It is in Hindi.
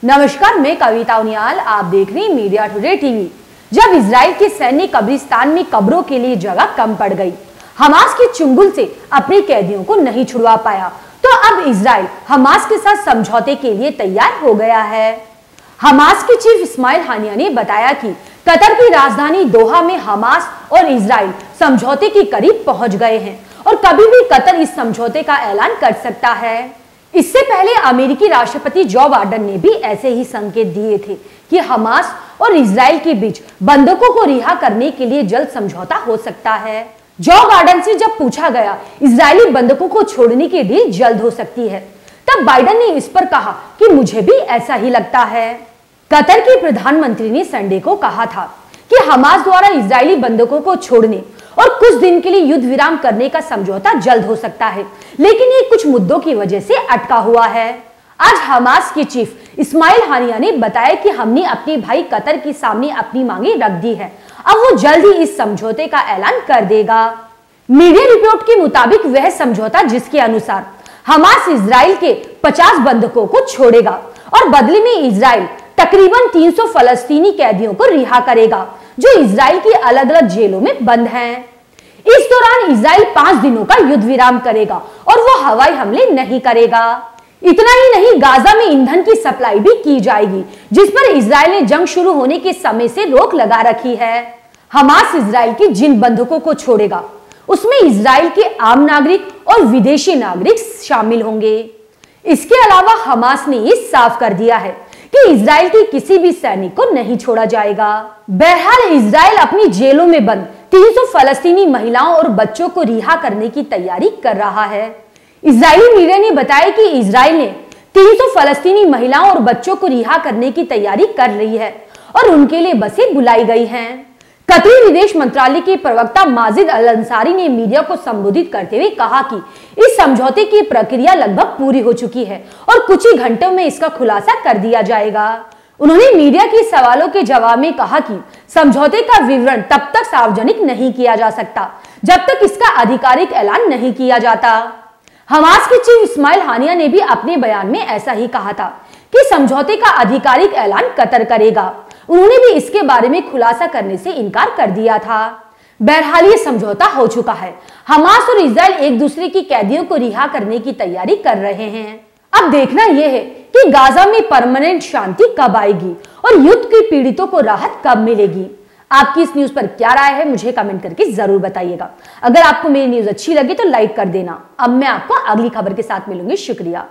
नमस्कार, मैं कविता उनियाल, आप देख रही मीडिया टुडे टीवी। जब इजराइल के सैन्य कब्रिस्तान में कब्रों के लिए जगह कम पड़ गई, हमास के चुंगल से अपने कैदियों को नहीं छुड़वा पाया, तो अब इजराइल हमास के साथ समझौते के लिए तैयार हो गया है। हमास के चीफ इस्माइल हानिया ने बताया कि कतर की राजधानी दोहा में हमास और इजराइल समझौते के करीब पहुंच गए हैं और कभी भी कतर इस समझौते का ऐलान कर सकता है। इससे पहले अमेरिकी राष्ट्रपति जो बाइडेन ने भी ऐसे ही संकेत दिए थे कि हमास और इजराइल के बीच बंधकों को रिहा करने के लिए जल्द समझौता हो सकता है। जो बाइडेन से जब पूछा गया इजरायली बंधकों को छोड़ने की डील जल्द हो सकती है, तब बाइडेन ने इस पर कहा कि मुझे भी ऐसा ही लगता है। कतर के प्रधानमंत्री ने संडे को कहा था कि हमास द्वारा इजरायली बंधकों को छोड़ने और कुछ दिन के लिए युद्ध विराम करने का समझौता जल्द हो सकता है, लेकिन ये कुछ मुद्दों की वजह से अटका हुआ है। आज हमास के चीफ इस्माइल हानिया ने बताया कि हमने अपने भाई कतर के सामने अपनी मांगे रख दी है, अब वो जल्द ही इस समझौते का ऐलान कर देगा। मीडिया रिपोर्ट के मुताबिक वह समझौता जिसके अनुसार हमास इजराइल के 50 बंधकों को छोड़ेगा और बदले में इजराइल तकरीबन 300 फलस्तीनी कैदियों को रिहा करेगा जो इजराइल की अलग अलग जेलों में बंद हैं। इस दौरान इजराइल 5 दिनों का युद्ध विराम करेगा और वो हवाई हमले नहीं करेगा। इतना ही नहीं, गाजा में ईंधन की सप्लाई भी की जाएगी, जिस पर इजराइल ने जंग शुरू होने के समय से रोक लगा रखी है। हमास इजराइल के जिन बंधकों को छोड़ेगा उसमें इजराइल के आम नागरिक और विदेशी नागरिक शामिल होंगे। इसके अलावा हमास ने ये साफ कर दिया है कि इजराइल के किसी भी सैनिक को नहीं छोड़ा जाएगा। बहरहाल इजराइल अपनी जेलों में बंद 300 फलस्तीनी महिलाओं और बच्चों को रिहा करने की तैयारी कर रहा है। इजरायली मीडिया ने बताया कि इजराइल ने 300 फलस्तीनी महिलाओं और बच्चों को रिहा करने की तैयारी कर रही है और उनके लिए बसें बुलाई गई हैं। कतरी विदेश मंत्रालय के प्रवक्ता माजिद अल अंसारी ने मीडिया को संबोधित करते हुए कहा कि इस समझौते की प्रक्रिया लगभग पूरी हो चुकी है और कुछ ही घंटों में इसका खुलासा कर दिया जाएगा। उन्होंने मीडिया के सवालों के जवाब में कहा कि समझौते का विवरण तब तक सार्वजनिक नहीं किया जा सकता जब तक इसका आधिकारिक ऐलान नहीं किया जाता। हमास के चीफ इस्माइल हानिया ने भी अपने बयान में ऐसा ही कहा था कि समझौते का आधिकारिक ऐलान कतर करेगा। उन्होंने भी इसके बारे में खुलासा करने से इनकार कर दिया था। बहरहाल ये समझौता हो चुका है। हमास और इजराइल एक दूसरे की कैदियों को रिहा करने की तैयारी कर रहे हैं। अब देखना यह है कि गाजा में परमानेंट शांति कब आएगी और युद्ध के पीड़ितों को राहत कब मिलेगी। आपकी इस न्यूज पर क्या राय है, मुझे कमेंट करके जरूर बताइएगा। अगर आपको मेरी न्यूज अच्छी लगी तो लाइक कर देना। अब मैं आपको अगली खबर के साथ मिलूंगी। शुक्रिया।